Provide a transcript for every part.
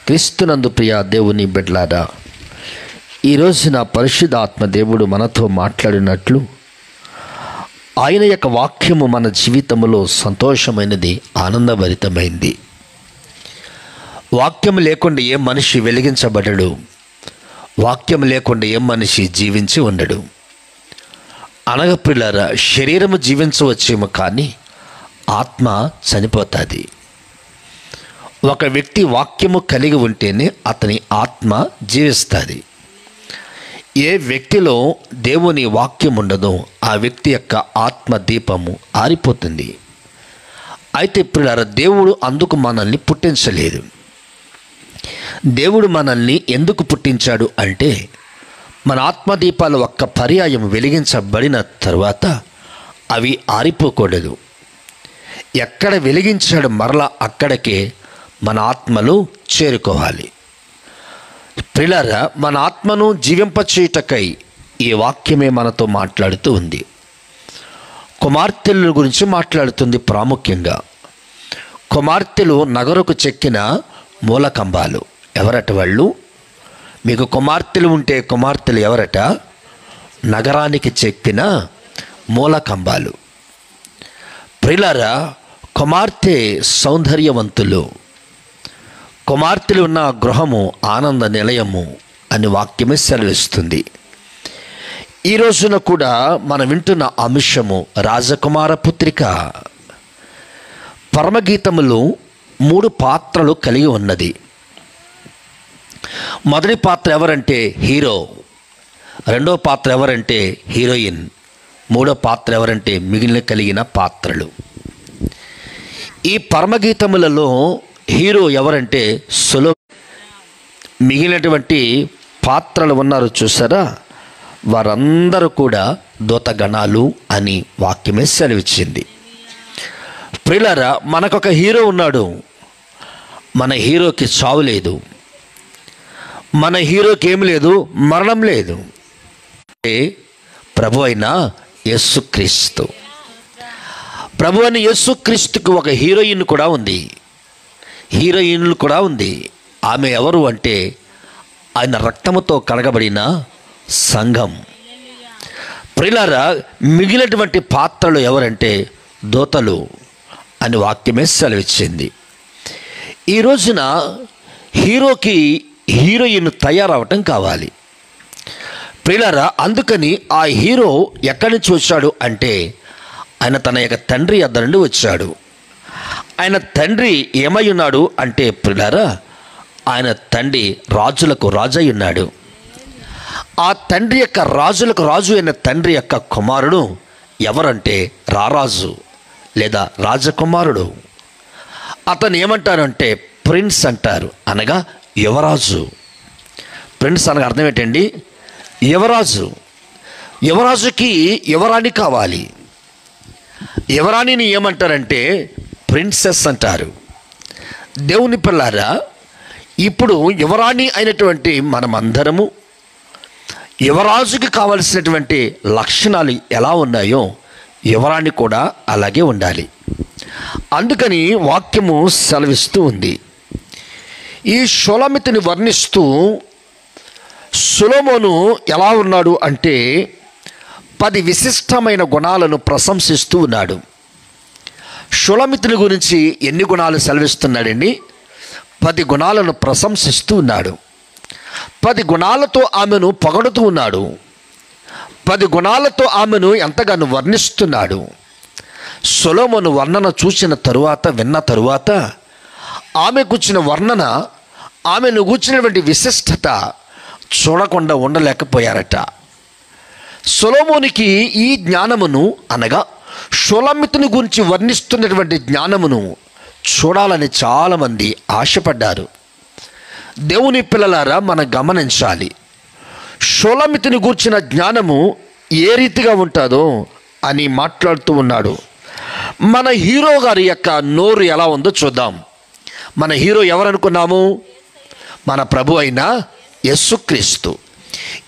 క్రీస్తునందు ప్రియ దేవుని బిడ్డలారా, ఈరోజు నా పరిశుద్ధాత్మ దేవుడు మనతో మాట్లాడినట్లు ఆయన యొక్క వాక్యము మన జీవితంలో సంతోషమైనది, ఆనందభరితమైంది. వాక్యం లేకుండా ఏ మనిషి వెలిగించబడడు, వాక్యం లేకుండా ఏ మనిషి జీవించి ఉండడు. అనగా ప్రియులారా, శరీరము జీవించవచ్చేమో కానీ ఆత్మ చనిపోతుంది. ఒక వ్యక్తి వాక్యము కలిగి ఉంటేనే అతని ఆత్మ జీవిస్తుంది. ఏ వ్యక్తిలో దేవుని వాక్యం ఉండదో ఆ వ్యక్తి యొక్క ఆత్మ దీపము ఆరిపోతుంది. అయితే ప్రియులారా, దేవుడు అందుకు మనల్ని పుట్టించలేదు. దేవుడు మనల్ని ఎందుకు పుట్టించాడు అంటే, మన ఆత్మదీపాలు ఒక్క పర్యాయం వెలిగించబడిన తర్వాత అవి ఆరిపోకూడదు. ఎక్కడ వెలిగించాడు మరలా అక్కడికే మన ఆత్మలు చేరుకోవాలి. ప్రియులారా, మన ఆత్మను జీవింపచేయుటకై ఈ వాక్యమే మనతో మాట్లాడుతూ ఉంది. కుమార్తెల గురించి మాట్లాడుతుంది. ప్రాముఖ్యంగా కుమార్తెలు నగరకు చెక్కిన మూలకంబాలు. ఎవరట వాళ్ళు? మీకు కుమార్తెలు ఉంటే కుమార్తెలు ఎవరట? నగరానికి చెక్కిన మూలకంబాలు. ప్రియులారా, కుమార్తె సౌందర్యవంతులు, కుమార్తెలు ఉన్న గృహము ఆనంద నిలయము అని వాక్యమే సెలవిస్తుంది. ఈ రోజున కూడా మనం వింటున్న అంశము రాజకుమార పుత్రిక. పరమగీతములు 3 పాత్రలు కలిగి ఉన్నది. మొదటి పాత్ర ఎవరంటే హీరో, రెండో పాత్ర ఎవరంటే హీరోయిన్, మూడో పాత్ర ఎవరంటే మిగిలిన కలిగిన పాత్రలు. ఈ పరమగీతములలో హీరో ఎవరంటే మిగిలినటువంటి పాత్రలు ఉన్నారు చూసారా, వారందరూ కూడా దూతగణాలు అని వాక్యమే సెలవిచ్చింది. ప్రియులారా, మనకొక హీరో ఉన్నాడు. మన హీరోకి చావు లేదు, మన హీరోకి ఏమి లేదు, మరణం లేదు. ప్రభు అయిన యేసుక్రీస్తు. ప్రభు అయిన యేసుక్రీస్తుకు ఒక హీరోయిన్ కూడా ఉంది, హీరోయిన్లు కూడా ఉంది. ఆమె ఎవరు అంటే ఆయన రక్తముతో కడగబడిన సంఘం. ప్రియులారా, మిగిలినటువంటి పాత్రలు ఎవరంటే దూతలు అని వాక్యమే సెలవిచ్చింది. ఈ రోజున హీరోకి హీరోయిన్ తయారవటం కావాలి. ప్రియులారా, అందుకని ఆ హీరో ఎక్కడి నుంచి వచ్చాడు అంటే ఆయన తన యొక్క తండ్రి వద్ద నుండి వచ్చాడు. ఆయన తండ్రి ఏమై ఉన్నాడు అంటే ప్రియులారా, ఆయన తండ్రి రాజులకు రాజు అయి ఉన్నాడు. ఆ తండ్రి యొక్క రాజులకు రాజు అయిన తండ్రి యొక్క కుమారుడు ఎవరంటే రారాజు లేదా రాజకుమారుడు. అతను ఏమంటారంటే ప్రిన్స్ అంటారు, అనగా యువరాజు. ప్రిన్స్ అనగా అర్థం ఏంటండి? యువరాజు. యువరాజుకి యువరాణి కావాలి. యువరాణిని ఏమంటారంటే ప్రిన్సెస్ అంటారు. దేవుని పిల్లారా, ఇప్పుడు యువరాణి అయినటువంటి మనమందరము యువరాజుకి కావలసినటువంటి లక్షణాలు ఎలా ఉన్నాయో యువరాణి కూడా అలాగే ఉండాలి. అందుకని వాక్యము సెలవిస్తూ ఉంది. ఈ షూలమితిని వర్ణిస్తూ సొలొమోను ఎలా ఉన్నాడు అంటే 10 విశిష్టమైన గుణాలను ప్రశంసిస్తూ ఉన్నాడు. షూలమితిని గురించి ఎన్ని గుణాలు సెలవిస్తున్నాడండి? 10 గుణాలను ప్రశంసిస్తూ ఉన్నాడు. 10 గుణాలతో ఆమెను పొగడుతూ ఉన్నాడు. 10 గుణాలతో ఆమెను ఎంతగానో వర్ణిస్తున్నాడు. సొలొమోను వర్ణన చూసిన తరువాత, విన్న తరువాత ఆమె కూర్చిన వర్ణన, ఆమెను కూర్చున్నటువంటి విశిష్టత చూడకుండా ఉండలేకపోయారట. సొలొమోనికి ఈ జ్ఞానమును, అనగా షూలమితిని గురించి వర్ణిస్తున్నటువంటి జ్ఞానమును చూడాలని చాలామంది ఆశపడ్డారు. దేవుని పిల్లలారా, మనం గమనించాలి. షూలమితిని గూర్చిన జ్ఞానము ఏ రీతిగా ఉంటుందో అని మాట్లాడుతూ ఉన్నాడు. మన హీరో గారి యొక్క నోరు ఎలా ఉందో చూద్దాం. మన హీరో ఎవరనుకున్నాము? మన ప్రభు అయిన యేసుక్రీస్తు.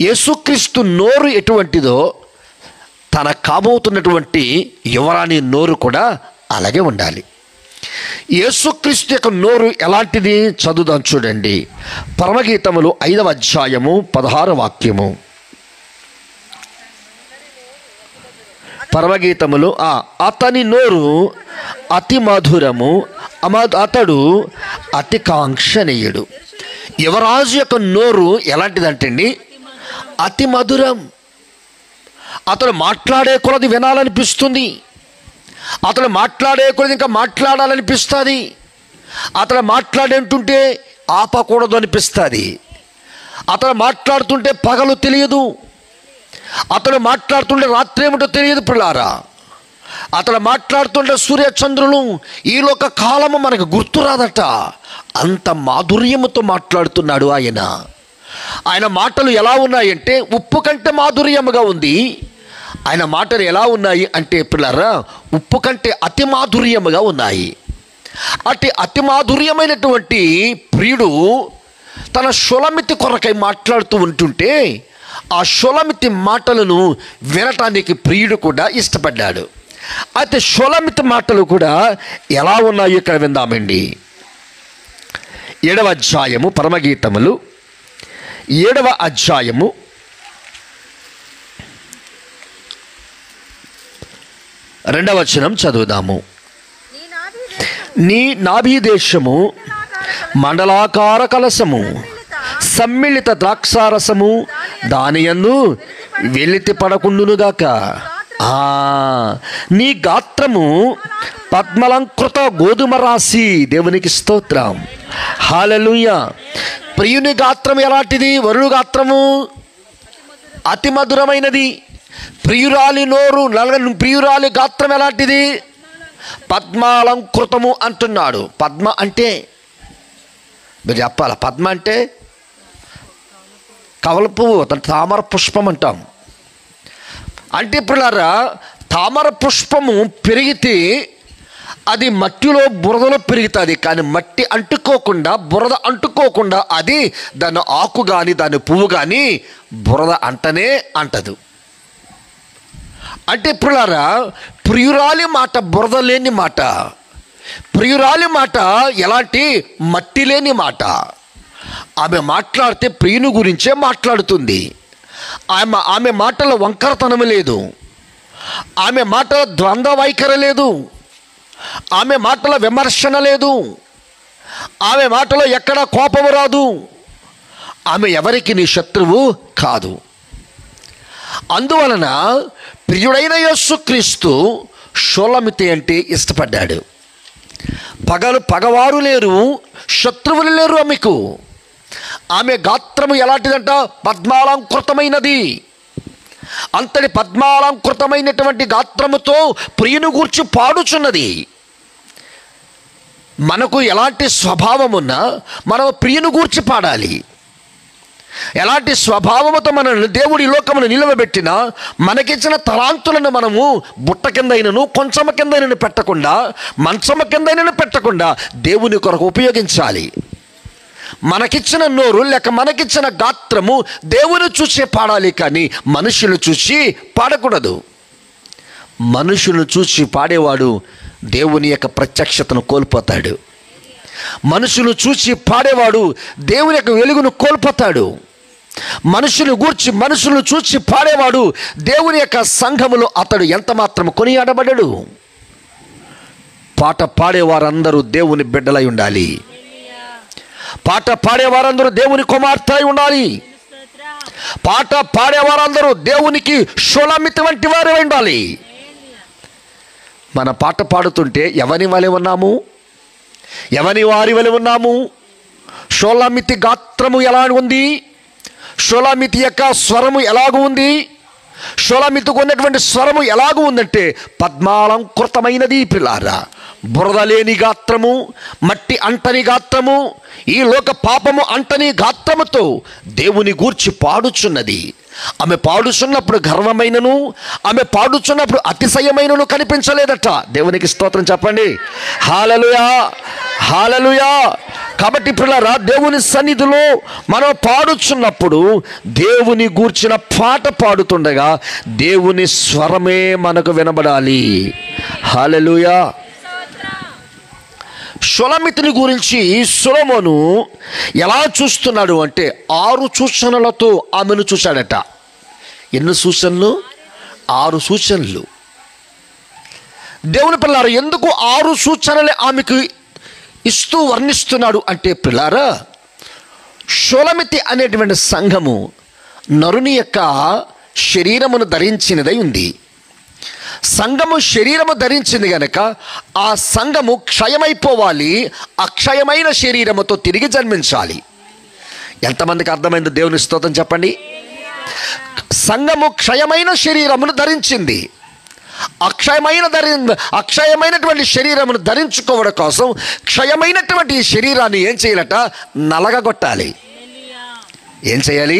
యేసుక్రీస్తు నోరు ఎటువంటిదో తన కాబోతున్నటువంటి యువరాణి నోరు కూడా అలాగే ఉండాలి. యేసుక్రీస్తు యొక్క నోరు ఎలాంటిది చదువుదాం చూడండి. పరమగీతములు 5వ అధ్యాయము 16వ వాక్యము. పరమగీతములు అతని నోరు అతి మధురము, అతడు అతి కాంక్షణీయుడు. యువరాజు యొక్క నోరు ఎలాంటిదంటండి? అతి మధురం. అతడు మాట్లాడే కొలది వినాలనిపిస్తుంది, అతడు మాట్లాడే కొలది ఇంకా మాట్లాడాలనిపిస్తుంది, అతడు మాట్లాడేంటుంటే ఆపకూడదు అనిపిస్తుంది, అతడు మాట్లాడుతుంటే పగలు తెలియదు, అతడు మాట్లాడుతుంటే రాత్రి ఏమిటో తెలియదు పిల్లారా. అతడు మాట్లాడుతుంటే సూర్యచంద్రులు ఈ లోక కాలము మనకు గుర్తురాదట. అంత మాధుర్యముతో మాట్లాడుతున్నాడు ఆయన. ఆయన మాటలు ఎలా ఉన్నాయంటే ఉప్పు కంటే మాధుర్యముగా ఉంది. ఆయన మాటలు ఎలా ఉన్నాయి అంటే పిల్లారా, ఉప్పు కంటే అతి మాధుర్యముగా ఉన్నాయి. అతి మాధుర్యమైనటువంటి ప్రియుడు తన షొలమితి కొరకై మాట్లాడుతూ ఉంటుంటే ఆ షొలమితి మాటలను వినటానికి ప్రియుడు కూడా ఇష్టపడ్డాడు. అయితే షొలమితి మాటలు కూడా ఎలా ఉన్నాయో ఇక్కడ విందామండి. 7వ అధ్యాయము పరమగీతములు 7వ అధ్యాయము 2వ వచనం చదువుదాము. నీ నాభి దేశము మండలాకార కలశము, సమ్మిళిత ద్రాక్షారసము దానియందు వెలితి పడకుండునుగాక. నీ గాత్రము పద్మలంకృత గోధుమ రాశి. దేవునికి స్తోత్రం, హల్లెలూయా. ప్రియుని గాత్రం ఎలాంటిది? వరుడు గాత్రము అతి మధురమైనది. ప్రియురాలి నోరు ప్రియురాలి గాత్రం ఎలాంటిది? పద్మాలంకృతము అంటున్నాడు. పద్మ అంటే మీరు చెప్పాలా? పద్మ అంటే కవల పువ్వు, తామర పుష్పం అంటాం. అంటే పిల్లారా, తామర పుష్పము పెరిగితే అది మట్టిలో బురదలో పెరుగుతుంది, కానీ మట్టి అంటుకోకుండా బురద అంటుకోకుండా అది దాని ఆకు కానీ దాని పువ్వు కానీ బురద అంటనే అంటదు. అంటే పిల్లారా, ప్రియురాలి మాట బురద లేని మాట, ప్రియురాలి మాట ఎలాంటి మట్టి లేని మాట. ఆమె మాట్లాడితే ప్రియుని గురించే మాట్లాడుతుంది. ఆమె మాటలో వంకరతనం లేదు, ఆమె మాటలో ద్వంద్వ వైఖరి లేదు, ఆమె మాటలో విమర్శన లేదు, ఆమె మాటలో ఎక్కడ కోపము రాదు. ఆమె ఎవరికి నీ శత్రువు కాదు. అందువలన ప్రియుడైన యేసుక్రీస్తు షొలమితి అంటే ఇష్టపడ్డాడు. పగవారు లేరు, శత్రువులు లేరు ఆమెకు. ఆమె గాత్రము ఎలాంటిదంట? పద్మాలంకృతమైనది. అంతటి పద్మాలంకృతమైనటువంటి గాత్రముతో ప్రియుని గూర్చి పాడుచున్నది. మనకు ఎలాంటి స్వభావమున్నా మనం ప్రియుని గూర్చి పాడాలి. ఎలాంటి స్వభావముతో మనల్ని దేవుడి లోకమును నిలవబెట్టినా మనకిచ్చిన తలాంతులను మనము బుట్ట కిందైనను కొంచెమ కిందైనను పెట్టకుండా, మంచమ కిందైనను పెట్టకుండా దేవుని కొరకు ఉపయోగించాలి. మనకిచ్చిన నోరు లేక మనకిచ్చిన గాత్రము దేవుని చూసే పాడాలి, కానీ మనుషులు చూసి పాడకూడదు. మనుషులను చూసి పాడేవాడు దేవుని యొక్క ప్రత్యక్షతను కోల్పోతాడు. మనుషులు చూసి పాడేవాడు దేవుని యొక్క వెలుగును కోల్పోతాడు. మనుషులు చూసి పాడేవాడు దేవుని యొక్క సంఘములో అతడు ఎంత మాత్రం కొనియాడబడడు. పాట పాడేవారందరూ దేవుని బిడ్డలై ఉండాలి. పాట పాడేవారందరూ దేవుని కుమార్తె అయి ఉండాలి. పాట పాడేవారందరూ దేవునికి షొలమితి వంటి వారే ఉండాలి. మన పాట పాడుతుంటే ఎవరి వలె ఉన్నాము? ఎవరి వారి వలె ఉన్నాము? షొలమితి గాత్రము ఎలా ఉంది? షొలమితి యొక్క స్వరము ఎలాగూ ఉంది? షొలమితికి ఉన్నటువంటి స్వరము ఎలాగూ ఉందంటే పద్మాలంకృతమైనది. పిల్లారా, బురద లేని గాత్రము, మట్టి అంటని గాత్రము, ఈ లోక పాపము అంటని గాత్రముతో దేవుని గూర్చి పాడుచున్నది. ఆమె పాడుచున్నప్పుడు గర్వమైనను, ఆమె పాడుచున్నప్పుడు అతిశయమైనను కనిపించలేదట. దేవునికి స్తోత్రం చెప్పండి. హల్లెలూయా, హల్లెలూయా. కాబట్టి పిల్లరా, దేవుని సన్నిధిలో మనం పాడుచున్నప్పుడు దేవుని గూర్చిన పాట పాడుతుండగా దేవుని స్వరమే మనకు వినబడాలి. హల్లెలూయా. షులమితిని గురించి సొలొమోను ఎలా చూస్తున్నాడు అంటే 6 సూచనలతో ఆమెను చూశాడట. ఎన్ని సూచనలు? 6 సూచనలు. దేవుని పిల్లారా, ఎందుకు 6 సూచనలే ఆమెకు ఇస్తూ వర్ణిస్తున్నాడు అంటే పిల్లారా, షులమితి అనేటువంటి సంఘము నరుని యొక్క శరీరమును ధరించినదై ఉంది. సంఘము శరీరము ధరించింది గనక ఆ సంఘము క్షయమైపోవాలి, అక్షయమైన శరీరముతో తిరిగి జన్మించాలి. ఎంతమందికి అర్థమైంది? దేవుని స్తోత్రం చెప్పండి. సంఘము క్షయమైన శరీరమును ధరించింది. అక్షయమైనటువంటి శరీరమును ధరించుకోవడం కోసం క్షయమైనటువంటి ఈ శరీరాన్ని ఏం చేయాలట? నలగగొట్టాలి. ఏం చేయాలి?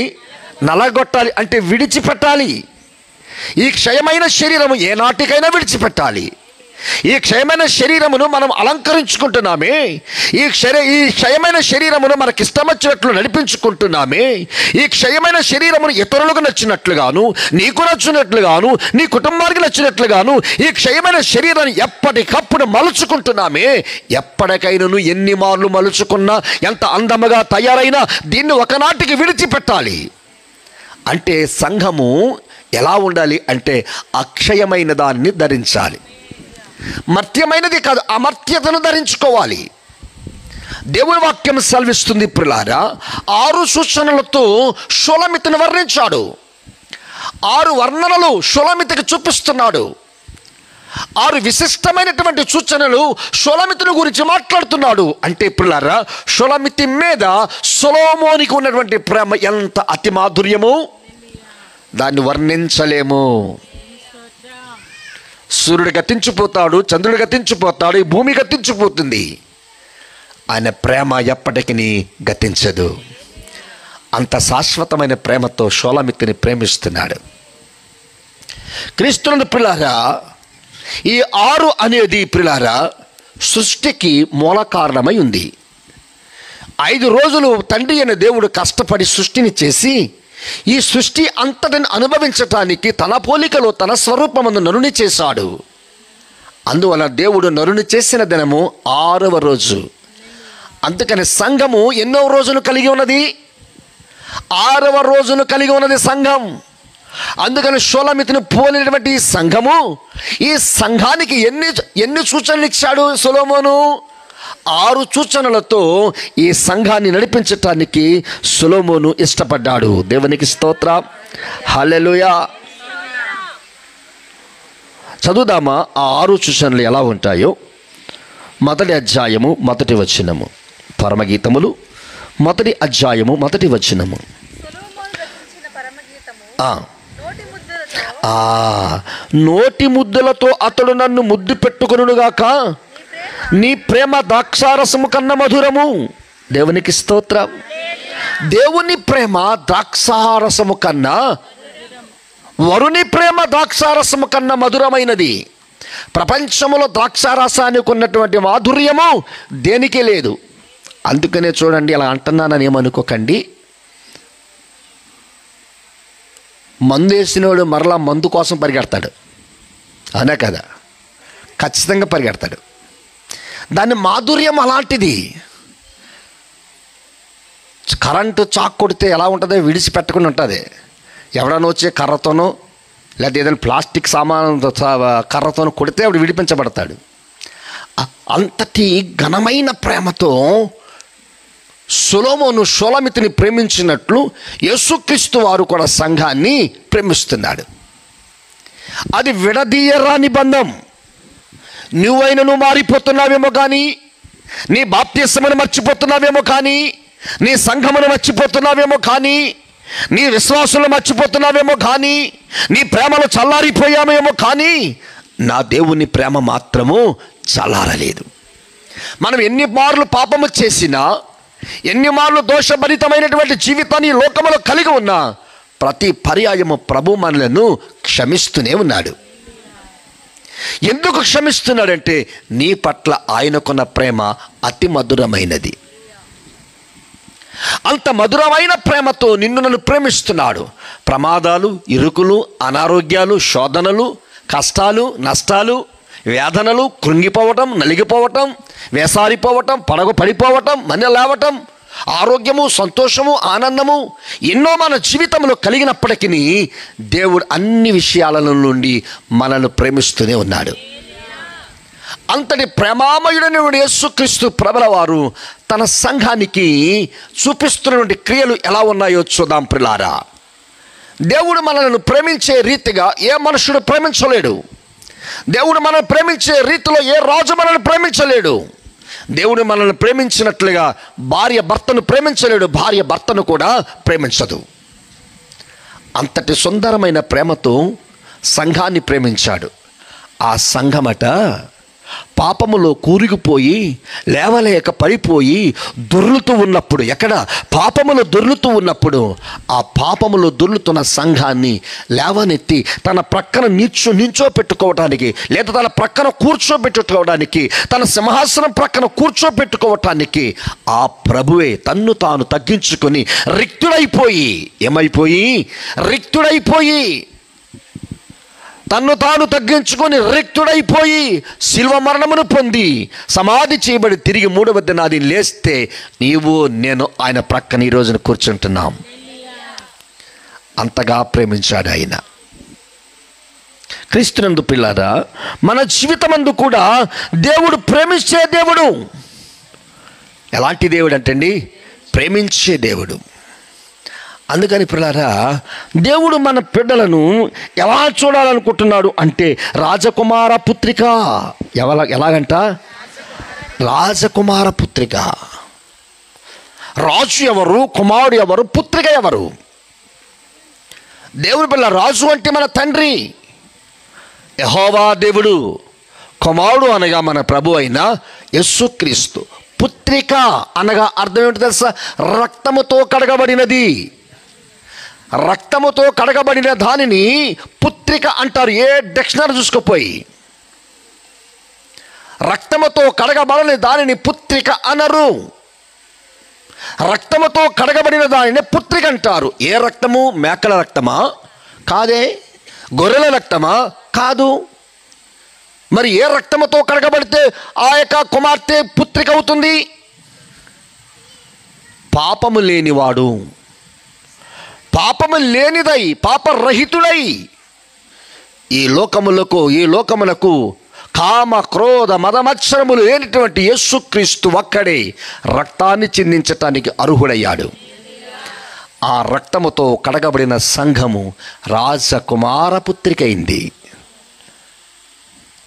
నలగొట్టాలి అంటే విడిచిపెట్టాలి. ఈ క్షయమైన శరీరము ఏనాటికైనా విడిచిపెట్టాలి. ఈ క్షయమైన శరీరమును మనం అలంకరించుకుంటున్నామే, ఈ క్షయమైన శరీరమును మనకి ఇష్టం వచ్చినట్లు నడిపించుకుంటున్నామే. ఈ క్షయమైన శరీరమును ఇతరులకు నచ్చినట్లుగాను, నీకు నచ్చినట్లుగాను, నీ కుటుంబానికి నచ్చినట్లుగాను ఈ క్షయమైన శరీరాన్ని ఎప్పటికప్పుడు మలుచుకుంటున్నామే. ఎప్పటికైనా ఎన్ని మార్లు మలుచుకున్నా, ఎంత అందముగా తయారైనా దీన్ని ఒకనాటికి విడిచిపెట్టాలి. అంటే సంఘము ఎలా ఉండాలి అంటే అక్షయమైన దాన్ని ధరించాలి. మర్త్యమైనది కాదు, అమర్త్యతను ధరించుకోవాలి. దేవుని వాక్యం సెలవిస్తుంది ప్రియులారా, 6 సూచనలతో షులమితిని వర్ణించాడు. 6 వర్ణనలు షులమితికి చూపిస్తున్నాడు. 6 విశిష్టమైనటువంటి సూచనలు షులమితిని గురించి మాట్లాడుతున్నాడు. అంటే ప్రియులారా, షులమితి మీద సొలొమోనుకి ఉన్నటువంటి ప్రేమ ఎంత అతి మాధుర్యము, దాన్ని వర్ణించలేము. సూర్యుడు గతించిపోతాడు, చంద్రుడు గతించిపోతాడు, ఈ భూమి గతించిపోతుంది, ఆయన ప్రేమ ఎప్పటికీ గతించదు. అంత శాశ్వతమైన ప్రేమతో షులమితిని ప్రేమిస్తున్నాడు. క్రీస్తునందు ప్రియులారా, ఈ 6 అనేది ప్రియులారా సృష్టికి మూల కారణమై ఉంది. 5 రోజులు తండ్రి అయిన దేవుడు కష్టపడి సృష్టిని చేసి ఈ సృష్టి అంతటిని అనుభవించటానికి తన పోలికలో తన స్వరూపమందు నరుని చేశాడు. అందువల్ల దేవుడు నరుని చేసిన దినము 6వ రోజు. అందుకని సంఘము ఎన్నో రోజులు కలిగి ఉన్నది? 6వ రోజును కలిగి ఉన్నది సంఘం. అందుకని షులమితిని పోలినటువంటి ఈ సంఘము, ఈ సంఘానికి ఎన్ని సూచనలు ఇచ్చాడు సొలొమోను? 6 సూచనలతో ఈ సంఘాన్ని నడిపించటానికి సొలొమోను ఇష్టపడ్డాడు. దేవునికి స్తోత్రం, హల్లెలూయా. చదువుదామా ఆ 6 సూచనలు ఎలా ఉంటాయో? 1వ అధ్యాయము 1వ వచనము. పరమగీతములు 1వ అధ్యాయము 1వ వచనము. నోటి ముద్దులతో అతడు నన్ను ముద్దు పెట్టుకొనుగాక, నీ ప్రేమ ద్రాక్షారసము కన్నా మధురము. దేవునికి స్తోత్రం. దేవుని ప్రేమ ద్రాక్షారసము కన్నా, వరుని ప్రేమ ద్రాక్షారసము కన్నా మధురమైనది. ప్రపంచంలో ద్రాక్షారసానికి ఉన్నటువంటి మాధుర్యము దేనికి లేదు. అందుకనే చూడండి, అలా అంటున్నానని ఏమనుకోకండి. మందు వేసినోడు మరలా మందు కోసం పరిగెడతాడు, అనే కదా, ఖచ్చితంగా పరిగెడతాడు. దాని మాధుర్యం అలాంటిది. కరెంటు చాక్ కొడితే ఎలా ఉంటుందో విడిచిపెట్టకుండా ఉంటుంది. ఎవడన్నా వచ్చే కర్రతోనో లేదా ఏదైనా ప్లాస్టిక్ సామాను కర్రతోనో కొడితే అప్పుడు విడిపించబడతాడు. అంతటి ఘనమైన ప్రేమతో సొలొమోను షులమితిని ప్రేమించినట్లు యేసుక్రీస్తు వారు కూడా సంఘాన్ని ప్రేమిస్తున్నాడు. అది విడదీయరాని బంధం. నువ్వైనను మారిపోతున్నావేమో కానీ, నీ బాప్తిస్మను మర్చిపోతున్నావేమో కానీ, నీ సంఘమును మర్చిపోతున్నావేమో కానీ, నీ విశ్వాసులను మర్చిపోతున్నావేమో కానీ, నీ ప్రేమలో చల్లారిపోయామేమో కానీ, నా దేవుని ప్రేమ మాత్రము చల్లారలేదు. మనం ఎన్ని మార్లు పాపము చేసినా, ఎన్ని మార్లు దోషభరితమైనటువంటి జీవితాన్ని లోకములో కలిగి ఉన్నా, ప్రతి పర్యాయము ప్రభు మనలను క్షమిస్తూనే ఉన్నాడు. ఎందుకు క్షమిస్తున్నాడంటే నీ పట్ల ఆయనకున్న ప్రేమ అతి మధురమైనది. అంత మధురమైన ప్రేమతో నిన్ను నన్ను ప్రేమిస్తున్నాడు. ప్రమాదాలు, ఇరుకులు, అనారోగ్యాలు, శోధనలు, కష్టాలు, నష్టాలు వేదనలు, కృంగిపోవటం, నలిగిపోవటం, వేసారిపోవటం, పడిపోవటం, మళ్ళీ లేవటం, ఆరోగ్యము, సంతోషము, ఆనందము ఎన్నో మన జీవితంలో కలిగినప్పటికీ దేవుడు అన్ని విషయాల నుండి మనల్ని ప్రేమిస్తూనే ఉన్నాడు. అంతటి ప్రేమామయుడైన యేసుక్రీస్తు ప్రభుల వారు తన సంఘానికి చూపిస్తున్నటువంటి క్రియలు ఎలా ఉన్నాయో చూద్దాం ప్రియులారా. దేవుడు మనల్ని ప్రేమించే రీతిగా ఏ మనుషుడు ప్రేమించలేడు. దేవుడు మనల్ని ప్రేమించే రీతిలో ఏ రాజు మనల్ని ప్రేమించలేడు. దేవుడు మనల్ని ప్రేమించినట్లుగా భార్య భర్తను ప్రేమించలేడు, భార్య భర్తను కూడా ప్రేమించదు. అంతటి సుందరమైన ప్రేమతో సంఘాన్ని ప్రేమించాడు. ఆ సంఘమట పాపములో కూరుకుపోయి లేవలేక పడిపోయి దొర్లుతూ ఉన్నప్పుడు, ఎక్కడ పాపములో దొర్లుతూ ఉన్నప్పుడు ఆ పాపములో దొర్లుతున్న సంఘాన్ని లేవనెత్తి తన ప్రక్కన నించోపెట్టుకోవటానికి, లేదా తన ప్రక్కన కూర్చోబెట్టుకోవడానికి, తన సింహాసనం ప్రక్కన కూర్చోబెట్టుకోవటానికి ఆ ప్రభువే తన్ను తాను తగ్గించుకొని రిక్తుడైపోయి తన్ను తాను తగ్గించుకొని రిక్తుడైపోయి శిల్వ మరణమును పొంది సమాధి చేయబడి తిరిగి 3వ దినాన్ని లేస్తే నీవు నేను ఆయన ప్రక్కన ఈ రోజున కూర్చుంటున్నాం. అంతగా ప్రేమించాడు ఆయన. క్రీస్తునందు పిల్లారా, మన జీవితమందు కూడా దేవుడు ప్రేమించే దేవుడు. ఎలాంటి దేవుడు అంటే ప్రేమించే దేవుడు. అందుకని పిల్లారా, దేవుడు మన బిడ్డలను ఎలా చూడాలనుకుంటున్నాడు అంటే రాజకుమార పుత్రిక. ఎలాగంట? రాజకుమార పుత్రిక. రాజు ఎవరు, కుమారుడు ఎవరు, పుత్రిక ఎవరు? దేవుడి పిల్ల రాజు అంటే మన తండ్రి యెహోవా దేవుడు, కుమారుడు అనగా మన ప్రభు అయిన యేసుక్రీస్తు. పుత్రిక అనగా అర్థం ఏమిటో తెలుసా? రక్తముతో కడగబడినది. రక్తముతో కడగబడిన దానిని పుత్రిక అంటారు. ఏ డిక్షనరీ చూసుకోపోయి రక్తముతో కడగబడని దానిని పుత్రిక అనరు. రక్తముతో కడగబడిన దానిని పుత్రిక అంటారు. ఏ రక్తము? మేకల రక్తమా? కాదే. గొర్రెల రక్తమా? కాదు. మరి ఏ రక్తముతో కడగబడితే ఆ యొక్క కుమార్తె పుత్రిక అవుతుంది? పాపము లేనివాడు, పాపము లేనిదై, పాపరహితుడై ఈ లోకమునకు కామ క్రోధ మదమత్సరములు లేనిటువంటి యేసుక్రీస్తు ఒక్కడే రక్తాన్ని చిందించటానికి అర్హుడయ్యాడు. ఆ రక్తముతో కడగబడిన సంఘము రాజకుమార పుత్రికైంది.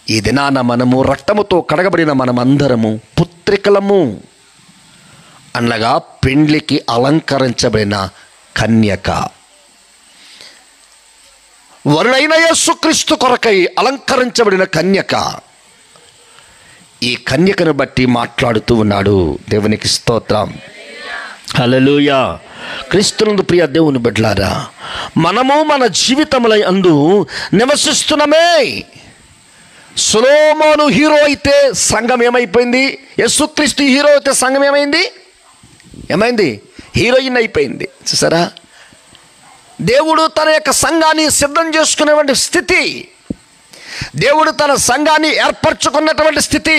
ఈ దినాన మనము రక్తముతో కడగబడిన మనమందరము పుత్రికలము అనగా పెండ్లికి అలంకరించబడిన కన్యక. వరుడైన యేసుక్రీస్తు కొరకై అలంకరించబడిన కన్యక. ఈ కన్యకను బట్టి మాట్లాడుతూ ఉన్నాడు. దేవునికి స్తోత్రం, హల్లెలూయా. క్రీస్తునందు ప్రియ దేవుని బిడ్డలారా, మనము మన జీవితముల యందు నివసిస్తున్నామే. సొలొమోను హీరో అయితే సంఘం ఏమైపోయింది? యేసుక్రీస్తు హీరో అయితే సంఘం ఏమైంది? హీరోయిన్ అయిపోయింది. చూసారా? దేవుడు తన యొక్క సంఘాన్ని సిద్ధం చేసుకునేటువంటి స్థితి, దేవుడు తన సంఘాన్ని ఏర్పరచుకున్నటువంటి స్థితి,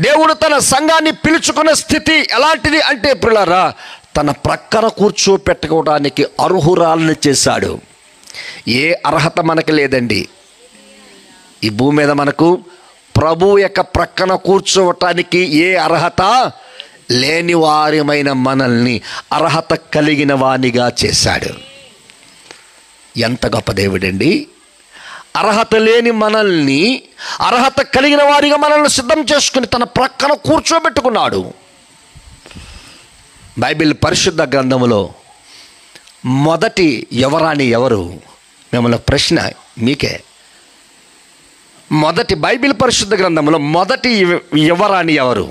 దేవుడు తన సంఘాన్ని పిలుచుకున్న స్థితి ఎలాంటిది అంటే ప్రియులారా, తన ప్రక్కన కూర్చోపెట్టుకోవడానికి అర్హురాలను చేశాడు. ఏ అర్హత మనకి లేదండి. ఈ భూమి మీద మనకు ప్రభు యొక్క ప్రక్కన కూర్చోవటానికి ఏ అర్హత లేని వారిమైన మనల్ని అర్హత కలిగిన వానిగా చేశాడు. ఎంత గొప్ప దేవుడండి! అర్హత లేని మనల్ని అర్హత కలిగిన వారిగా మనల్ని సిద్ధం చేసుకుని తన ప్రక్కన కూర్చోబెట్టుకున్నాడు. బైబిల్ పరిశుద్ధ గ్రంథములో మొదటి యువరాణి ఎవరు? మిమ్మల్ని ప్రశ్న మీకే. బైబిల్ పరిశుద్ధ గ్రంథంలో మొదటి యువరాణి ఎవరు?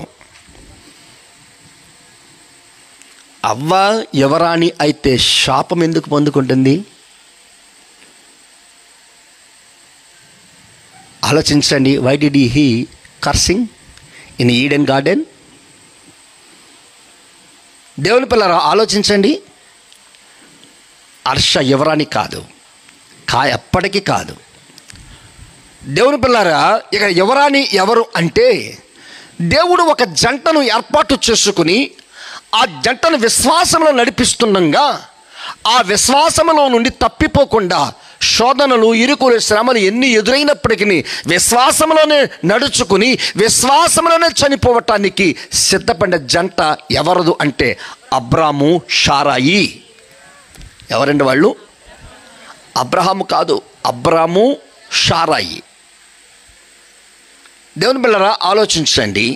అవ్వ యువరాణి అయితే శాపం ఎందుకు పొందుకుంటుంది? ఆలోచించండి. Why did he cursing in Eden garden? దేవుని పిల్లరా ఆలోచించండి. అర్ష యువరాణి కాదు, ఎప్పటికీ కాదు. దేవుని పిల్లారా, ఇక యువరాణి ఎవరు అంటే, దేవుడు ఒక జంటను ఏర్పాటు చేసుకుని ఆ జంటను విశ్వాసంలో నడిపిస్తుండగా, ఆ విశ్వాసంలో నుండి తప్పిపోకుండా శోధనలు, ఇరుకులు, శ్రమలు ఎన్ని ఎదురైనప్పటికీ విశ్వాసంలోనే నడుచుకుని విశ్వాసంలోనే చనిపోవటానికి సిద్ధపడిన జంట ఎవరదు అంటే అబ్రాము, షారాయి. ఎవరండి వాళ్ళు? అబ్రహాము కాదు, అబ్రాము, షారాయి. దేవుని బిడ్డలారా, ఆలోచించండి.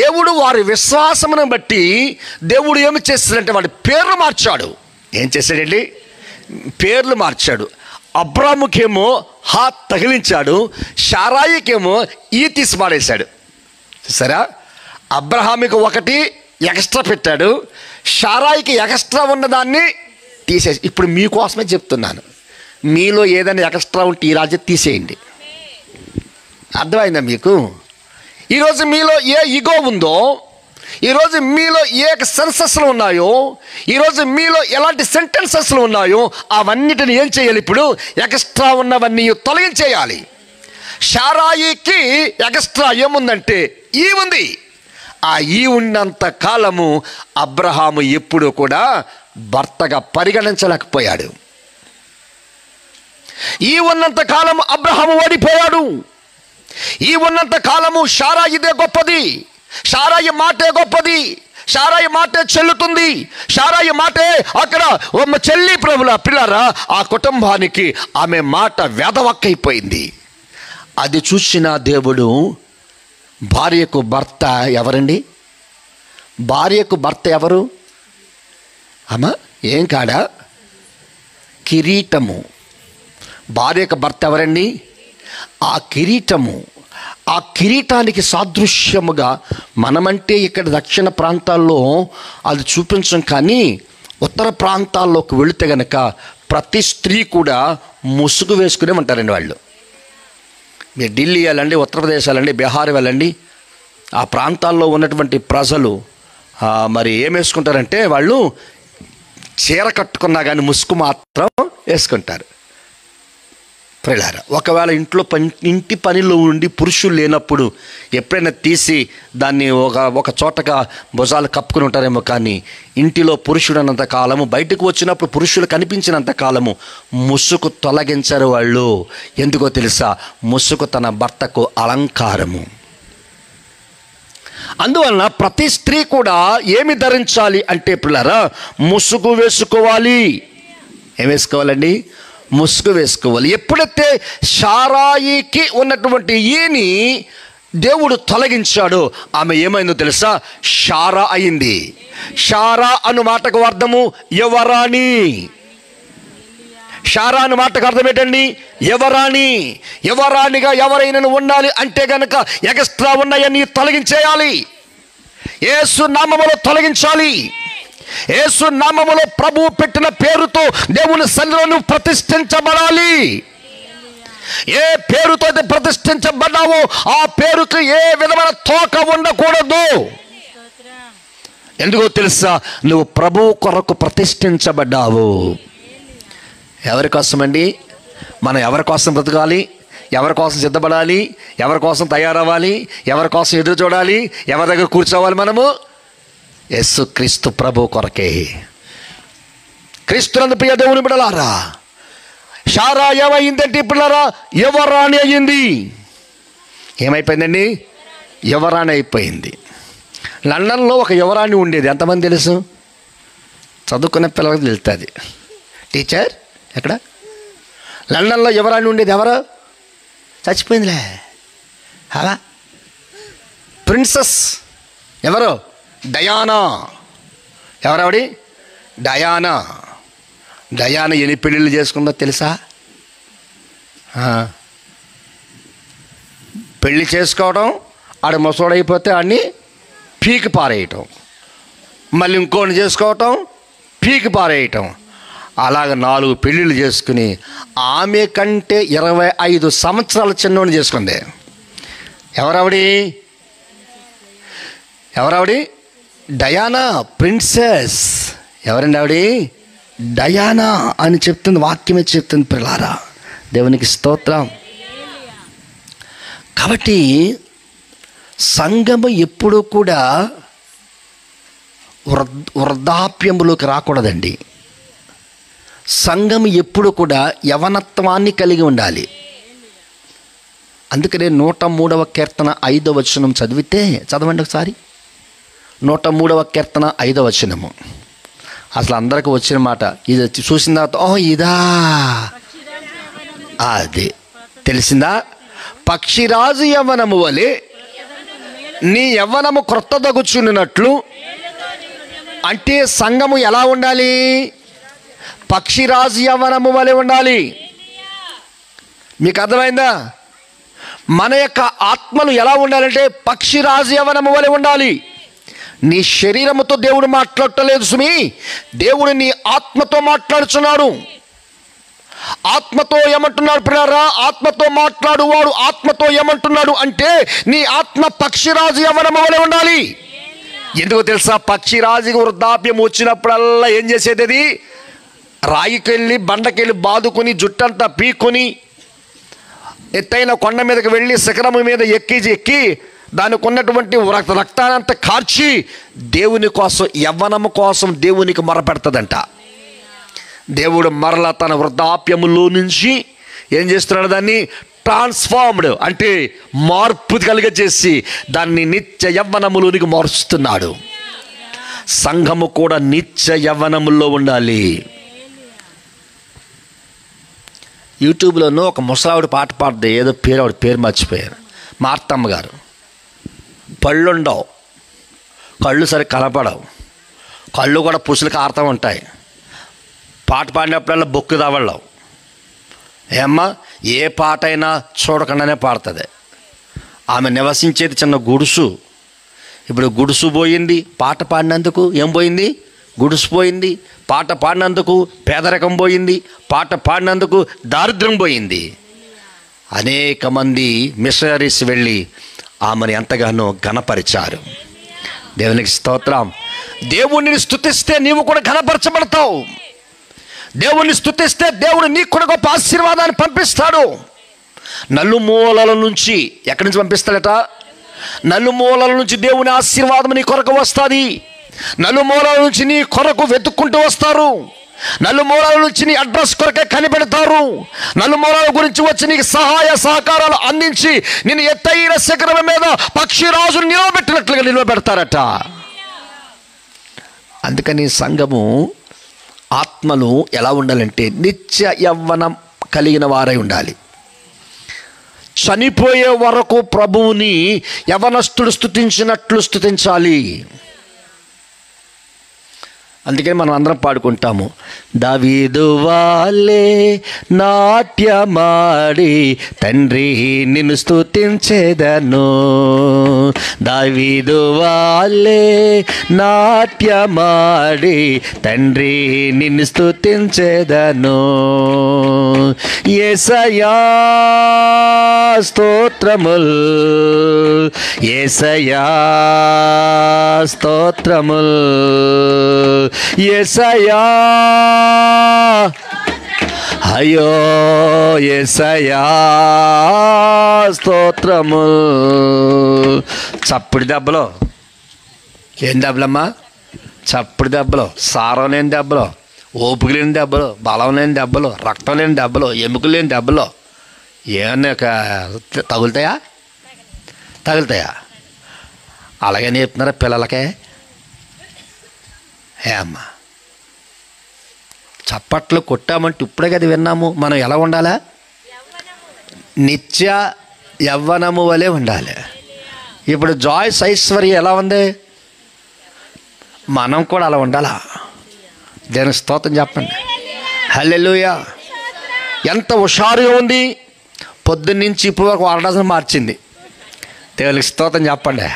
దేవుడు వారి విశ్వాసమును బట్టి దేవుడు ఏమి చేస్తాడంటే వాడి పేర్లు మార్చాడు. ఏం చేశాడండి? పేర్లు మార్చాడు. అబ్రాముకేమో హా తగిలించాడు, షారాయికేమో ఈ తీసి పాడేశాడు. సరే, అబ్రహాముకి ఒకటి ఎక్స్ట్రా పెట్టాడు, షారాయికి ఎక్స్ట్రా ఉన్నదాన్ని తీసేసి. ఇప్పుడు మీకోసమే చెప్తున్నాను, మీలో ఏదైనా ఎక్స్ట్రా ఉంటే ఈ రాజ్యం తీసేయండి. అర్థమైందా మీకు? ఈరోజు మీలో ఏ ఇగో ఉందో, ఈరోజు మీలో ఏ సెన్సెస్లు ఉన్నాయో, ఈరోజు మీలో ఎలాంటి సెంటెన్సెస్లు ఉన్నాయో అవన్నిటిని ఏం చేయాలి? ఇప్పుడు ఎక్స్ట్రా ఉన్నవన్నీ తొలగించేయాలి. షారాయికి ఎక్స్ట్రా ఏముందంటే ఈ ఉంది. ఆ ఈ ఉన్నంత కాలము అబ్రహాము ఎప్పుడూ కూడా భర్తగా పరిగణించలేకపోయాడు. ఈ ఉన్నంత కాలము అబ్రహాము ఓడిపోయాడు. ఈ ఉన్నంత కాలము షారాయిదే గొప్పది, షారాయి మాటే గొప్పది, షారాయి మాటే చెల్లుతుంది, షారాయి మాటే అక్కడ చెల్లి. ప్రభుల పిల్లరా, ఆ కుటుంబానికి ఆమె మాట వేదవాక్కైపోయింది. అది చూసిన దేవుడు భార్యకు భర్త ఎవరండి? భార్యకు భర్త ఎవరు అమ్మా? ఏం కాడా? కిరీటము. భార్యకు భర్త ఎవరండి? ఆ కిరీటము. ఆ కిరీటానికి సాదృశ్యముగా మనమంటే ఇక్కడ దక్షిణ ప్రాంతాల్లో అది చూపించం, కానీ ఉత్తర ప్రాంతాల్లోకి వెళితే గనక ప్రతి స్త్రీ కూడా ముసుగు వేసుకునే ఉంటారండి వాళ్ళు. మీరు ఢిల్లీ వెళ్ళండి, ఉత్తరప్రదేశ్ వెళ్ళండి, బీహార్ వెళ్ళండి, ఆ ప్రాంతాల్లో ఉన్నటువంటి ప్రజలు మరి ఏం వేసుకుంటారంటే వాళ్ళు చీర కట్టుకున్నా కానీ ముసుగు మాత్రం వేసుకుంటారు. ప్రియులారా, ఒకవేళ ఇంటి పనిలో ఉండి పురుషులు లేనప్పుడు ఎప్పుడైనా తీసి దాన్ని ఒక చోటగా భుజాలు కప్పుకుని ఉంటారేమో, కానీ ఇంటిలో పురుషుడు అన్నంత కాలము, బయటకు వచ్చినప్పుడు పురుషులు కనిపించినంత కాలము ముసుగు తొలగించరు వాళ్ళు. ఎందుకో తెలుసా? ముసుగు తన భర్తకు అలంకారము. అందువలన ప్రతి స్త్రీ కూడా ఏమి ధరించాలి అంటే పిల్లరా, ముసుగు వేసుకోవాలి. ఏం వేసుకోవాలండి? ముసుగు వేసుకోవాలి. ఎప్పుడైతే షారాయికి ఉన్నటువంటి ఈని దేవుడు తొలగించాడో ఆమె ఏమైందో తెలుసా? షారా అయింది. షారా అను మాటకు అర్థము యువరాణి. షారా అను మాటకు అర్థం ఏంటండి? యువరాణి. యువరాణిగా ఎవరైనా ఉండాలి అంటే గనక ఎక్స్ట్రా ఉన్నాయని తొలగించేయాలి. యేసు నామములో తొలగించాలి. యేసు నామములో ప్రభువు పెట్టిన పేరుతో దేవుని సన్నిధిలో ప్రతిష్ఠించబడాలి. ఏ పేరుతో అయితే ప్రతిష్ఠించబడ్డావో ఆ పేరుకు ఏ విధమైన తోక ఉండకూడదు. ఎందుకో తెలుసా? నువ్వు ప్రభువు కొరకు ప్రతిష్ఠించబడ్డావు. ఎవరి కోసమండి? మనం ఎవరి కోసం బ్రతకాలి? ఎవరి కోసం సిద్ధపడాలి? ఎవరి కోసం తయారవ్వాలి? ఎవరి కోసం ఎదురు చూడాలి? ఎవరి దగ్గర కూర్చోవాలి? మనము యేసుక్రీస్తు ప్రభు కొరకే. క్రీస్తునందు ప్రియ దేవుని బిడ్డలారా, షారా ఏమైందంటే పిల్లరా, యువరాణి అయ్యింది. ఏమైపోయిందండి? యువరాణి అయిపోయింది. లండన్లో ఒక యువరాణి ఉండేది. ఎంతమంది తెలుసు? చదువుకునే పిల్లలకు తెలుస్తుంది. టీచర్ ఎక్కడ? లండన్లో యువరాణి ఉండేది. ఎవరు? చచ్చిపోయిందిలే. అలా ప్రిన్సెస్ ఎవరు? డయానా. ఎవరావిడి? డయానా. డయానా ఎన్ని పెళ్ళిళ్ళు చేసుకుందో తెలుసా? పెళ్ళి చేసుకోవడం, ఆడ ముసోడైపోతే ఆడిని పీకి పారేయటం, మళ్ళీ ఇంకోని చేసుకోవటం, పీకి పారేయటం, అలాగ 4 పెళ్ళిళ్ళు చేసుకుని ఆమె కంటే 25 సంవత్సరాల చిన్నోడిని చేసుకుంది. ఎవరావిడి? ఎవరావిడి? Diana, princess. ఎవరండి ఆవిడ? డయానా అని చెప్తుంది, వాక్యమే చెప్తుంది. పిల్లారా, దేవునికి స్తోత్రం. కాబట్టి సంఘము ఎప్పుడూ కూడా వృద్ధాప్యములోకి రాకూడదండి. సంఘం ఎప్పుడు కూడా యవనత్వాన్ని కలిగి ఉండాలి. అందుకనే 103వ కీర్తన 5వ వచనం చదవండి ఒకసారి. 103వ కీర్తన 5వ వచనము. అసలు అందరికి వచ్చిన మాట. ఇది చూసిన తర్వాత ఇదా అది తెలిసిందా? పక్షిరాజు యవ్వనము వలె నీ యవ్వనము క్రొత్తదగుచున్నట్లు. అంటే సంఘము ఎలా ఉండాలి? పక్షిరాజు యవ్వనము వలె ఉండాలి. మీకు అర్థమైందా? మన యొక్క ఆత్మలు ఎలా ఉండాలంటే పక్షిరాజు యవ్వనము వలె ఉండాలి. నీ శరీరముతో దేవుడు మాట్లాడటలేదు సుమి, దేవుడు నీ ఆత్మతో మాట్లాడుచున్నాడు. ఆత్మతో ఏమంటున్నాడు ప్రియులారా? ఆత్మతో మాట్లాడువాడు ఆత్మతో ఏమంటున్నాడు అంటే నీ ఆత్మ పక్షిరాజు యవ్వనము వలె ఉండాలి. ఎందుకో తెలుసా? పక్షిరాజుకి వృద్ధాప్యం వచ్చినప్పుడల్లా ఏం చేసేది? అది రాయికెళ్ళి బండకెళ్ళి బాదుకొని జుట్టంతా పీక్కొని ఎత్తైన కొండ మీదకి వెళ్ళి శిఖరము మీద ఎక్కి దానికి ఉన్నటువంటి రక్తానంతా కార్చి దేవుని కోసం, యవ్వనము కోసం దేవునికి మొరపెడుతుందంట. దేవుడు మరలా తన వృద్ధాప్యములో నుంచి ఏం చేస్తున్నాడు? దాన్ని ట్రాన్స్ఫార్మ్డ్ అంటే మార్పు కలిగజేసి దాన్ని నిత్య యవ్వనములోనికి మారుస్తున్నాడు. సంఘము కూడా నిత్య యవ్వనములో ఉండాలి. యూట్యూబ్లోనూ ఒక ముసలావిడ పాట పాడుతుంది, ఏదో ఆవిడ పేరు మర్చిపోయారు, మార్తమ్మ గారు. పళ్ళుండవు, కళ్ళు సరిగ్గా కనపడవు, కళ్ళు కూడా పుసులు కారుతూ ఉంటాయి. పాట పాడినప్పుడల్లా బొక్కు తవళ్ళవు. ఏమ్మా, ఏ పాట అయినా చూడకుండానే పాడుతుంది. ఆమె నివసించేది చిన్న గుడుసు. ఇప్పుడు గుడుసు పోయింది, పాట పాడినందుకు ఏం పోయింది? గుడుసు పోయింది. పాట పాడినందుకు పేదరికం పోయింది. పాట పాడినందుకు దారిద్ర్యం పోయింది. అనేక మంది మిషనరీస్ వెళ్ళి ఆమెను ఎంతగానో ఘనపరిచారు. దేవునికి స్తోత్రం. దేవుణ్ణి స్తుతిస్తే నీవు కూడా ఘనపరచబడతావు. దేవుణ్ణి స్తుతిస్తే దేవుడు నీకు కూడా గొప్ప ఆశీర్వాదాన్ని పంపిస్తాడు. నలుమూలల నుంచి ఎక్కడి నుంచి పంపిస్తాడట? నలుమూలల నుంచి దేవుని ఆశీర్వాదం నీ కొరకు వస్తుంది. నలుమూలల నుంచి నీ కొరకు వెతుక్కుంటూ వస్తారు. నలుమూలల నుంచి నీ అడ్రస్ కొరకే కనిపెడతారు. నలుమూలల గురించి వచ్చి నీకు సహాయ సహకారాలు అందించి నేను ఎత్తైన శిఖరం మీద పక్షిరాజును నిలబెట్టినట్లుగా నిలబెడతారట. అందుకని సంఘము ఆత్మలు ఎలా ఉండాలంటే నిత్య యవ్వనం కలిగిన వారై ఉండాలి. చనిపోయే వరకు ప్రభువుని యవనస్తుడు స్తుతించినట్లు స్తుతించాలి. అందుకని మనం అందరం పాడుకుంటాము, దావీదు వాలే నాట్యమాడి తండ్రి నిన్ను స్తుతించేదను. దావీదు వాలే నాట్యమాడి తండ్రి నిన్ను స్తుతించేదను. యేసయ్యా స్తోత్రముల్, యేసయ్యా స్తోత్రముల్, యేసయ్యా అయ్యో యేసయ్యా స్తోత్రముల్. చప్పుడు దెబ్బలు ఏం దెబ్బలమ్మా? చప్పుడు దెబ్బలు, సారం లేని దెబ్బలు, ఓపిక లేని దెబ్బలు, బలం లేని దెబ్బలు, రక్తం లేని దెబ్బలు, ఎముకలు లేని దెబ్బలు ఏమన్నా తగులుతాయా? అలాగే నేర్పుతున్నారా పిల్లలకే? అమ్మా చప్పట్లు కొట్టామంటే ఇప్పుడే కదా విన్నాము. మనం ఎలా ఉండాలా? నిత్య యవ్వనము వలె ఉండాలి. ఇప్పుడు జాయ్స్ ఐశ్వర్య ఎలా ఉంది? మనం కూడా అలా ఉండాలా? దేవునికి స్తోత్రం చెప్పండి. హల్లెలూయా. ఎంత హుషారుగా ఉంది! పొద్దున్నుంచి ఇప్పుడు వరకు 1 డజన్ మార్చింది. దేవునికి స్తోత్రం చెప్పండి.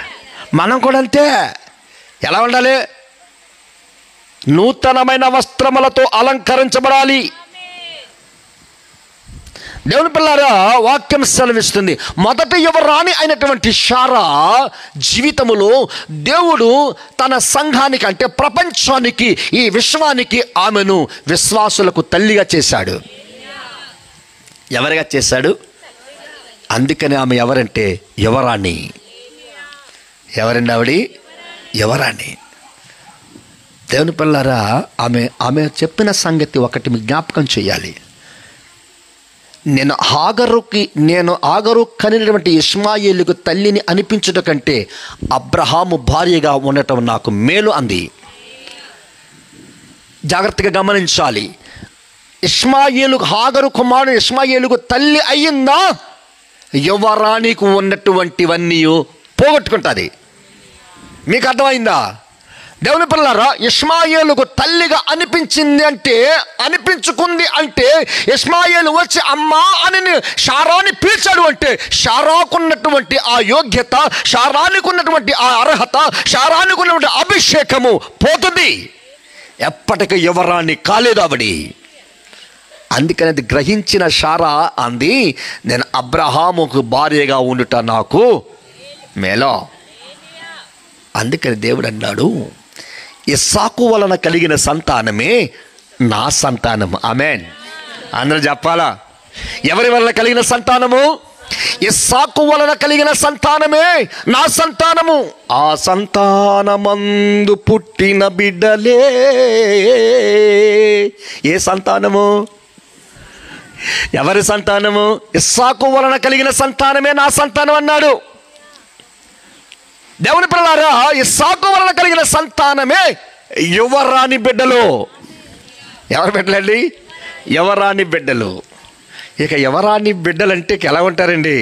మనం కూడా అంతే. ఎలా ఉండాలి? నూతనమైన వస్త్రములతో అలంకరించబడాలి. దేవుని పిల్లారా, వాక్యం సెలవిస్తుంది, మొదట యువరాణి అయినటువంటి శారా జీవితములో దేవుడు తన సంఘానికి అంటే ప్రపంచానికి, ఈ విశ్వానికి ఆమెను విశ్వాసులకు తల్లిగా చేశాడు. ఎవరిగా చేశాడు? అందుకని ఆమె ఎవరంటే యువరాణి. ఎవరండి ఆవిడ? యువరాణి. దేవుని పిల్లారా, ఆమె చెప్పిన సంగతి ఒకటి మీకు జ్ఞాపకం చేయాలి. నేను ఆగరు కనినటువంటి ఇష్మాయేలుకు తల్లిని అనిపించుట కంటే అబ్రహాము భార్యగా ఉండటం నాకు మేలు అంది. జాగ్రత్తగా గమనించాలి. హాగరు కుమారుడు ఇష్మాయేలుకు తల్లి అయ్యిందా, యువరాణికి ఉన్నటువంటివన్నీ పోగొట్టుకుంటుంది. మీకు అర్థమైందా? దేవుని పిల్లారా, ఇష్మాయేలుకు తల్లిగా అనిపించుకుంది అంటే ఇష్మాయేలు వచ్చి అమ్మా అని షారాని పిలిచాడు అంటే షారాకున్నటువంటి ఆ యోగ్యత, షారానికి ఉన్నటువంటి ఆ అర్హత, షారానికి ఉన్నటువంటి అభిషేకము పోతుంది. ఎప్పటికీ యువరాణి కాలేదు ఆవిడి. అందుకని అది గ్రహించిన షారా అంది, నేను అబ్రహాముకు భార్యగా ఉండుట నాకు మేలో. అందుకని దేవుడు అన్నాడు, ఇస్సాకు వలన కలిగిన సంతానమే నా సంతానము. ఆమేన్. అందరూ చెప్పాలా? ఎవరి వలన కలిగిన సంతానము? ఇస్సాకు వలన కలిగిన సంతానమే నా సంతానము. ఆ సంతానమందు పుట్టిన బిడ్డలే. ఏ సంతానము? ఎవరి సంతానము? ఇస్సాకు వలన కలిగిన సంతానమే నా సంతానం అన్నాడు. దేవుని పిల్లారా, ఇస్సాకు వలన కలిగిన సంతానమే యువరాణి బిడ్డలు. ఎవరి బిడ్డలండి? యువరాణి బిడ్డలు. ఇక యువరాణి బిడ్డలంటే ఎలా ఉంటారండి?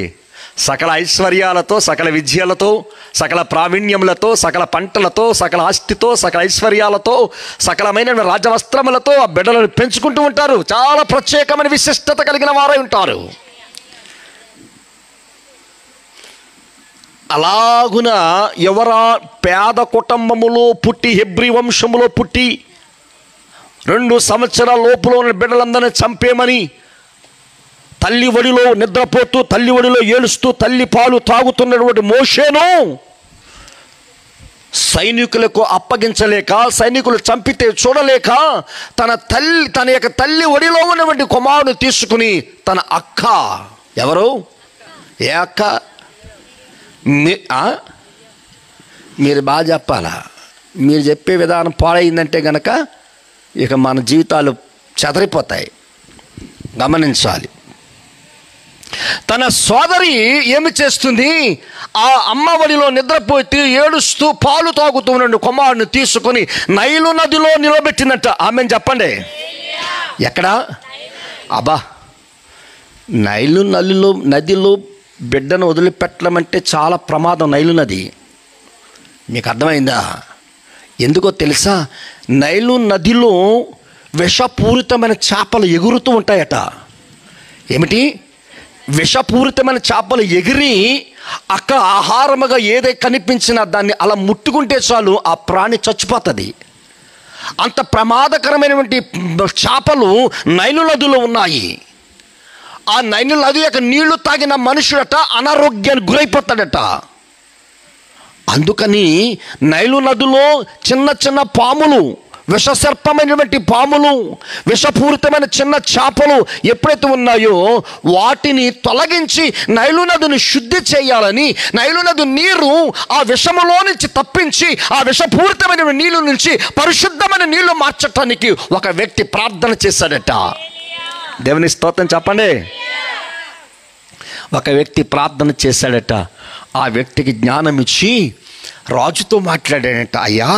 సకల ఐశ్వర్యాలతో, సకల విద్యలతో, సకల ప్రావీణ్యములతో, సకల పంటలతో, సకల ఆస్తితో, సకల ఐశ్వర్యాలతో, సకలమైన రాజవస్త్రములతో ఆ బిడ్డలను పెంచుకుంటూ ఉంటారు. చాలా ప్రత్యేకమైన విశిష్టత కలిగిన వారై ఉంటారు. అలాగున పేద కుటుంబములో పుట్టి, హెబ్రీ వంశములో పుట్టి 2 సంవత్సరాల లోపులో ఉన్న బిడ్డలందరినీ చంపేమని తల్లి ఒడిలో నిద్రపోతూ, తల్లి ఒడిలో ఏలుస్తూ, తల్లి పాలు తాగుతున్నటువంటి మోషేను సైనికులకు అప్పగించలేక, సైనికులు చంపితే చూడలేక తన యొక్క తల్లి ఒడిలో ఉన్నటువంటి కుమారుడు తీసుకుని తన అక్క, ఎవరు? ఏ అక్క? మీరు బాగా చెప్పాలా? మీరు చెప్పే విధానం పాడైందంటే గనక ఇక మన జీవితాలు చెదరిపోతాయి. గమనించాలి. తన సోదరి ఏమి చేస్తుంది? ఆ అమ్మఒడిలో నిద్రపోయి ఏడుస్తూ పాలు తాగుతూ ఉన్న కుమారుని తీసుకుని నైలు నదిలో నిలబెట్టినట్ట. ఆమెను చెప్పండి. ఎక్కడ? అబ్బా, నైలు నదిలో బిడ్డను వదిలిపెట్టడం అంటే చాలా ప్రమాదం. నైలు నది మీకు అర్థమైందా? ఎందుకో తెలుసా? నైలు నదిలో విషపూరితమైన చేపలు ఎగురుతూ ఉంటాయట. ఏమిటి? విషపూరితమైన చేపలు ఎగిరి అక్కడ ఆహారముగా ఏదైతే కనిపించినా దాన్ని అలా ముట్టుకుంటే చాలు ఆ ప్రాణి చచ్చిపోతుంది. అంత ప్రమాదకరమైనటువంటి చేపలు నైలు నదిలో ఉన్నాయి. ఆ నైలు నది యొక్క నీళ్లు తాగిన మనుషుడట అనారోగ్యానికి గురైపోతాడట. అందుకని నైలు నదిలో చిన్న చిన్న పాములు, విషసర్పమైనటువంటి పాములు, విషపూరితమైన చిన్న చేపలు ఎప్పుడైతే ఉన్నాయో వాటిని తొలగించి నైలు నదిని శుద్ధి చేయాలని, నైలు నది నీరు ఆ విషములో నుంచి తప్పించి ఆ విషపూరితమైన నీళ్ళు నుంచి పరిశుద్ధమైన నీళ్లు మార్చటానికి ఒక వ్యక్తి ప్రార్థన చేశాడట. దేవుని స్తోత్రం చెప్పండి. ఒక వ్యక్తి ప్రార్థన చేశాడట. ఆ వ్యక్తికి జ్ఞానం ఇచ్చి రాజుతో మాట్లాడాడట. అయ్యా,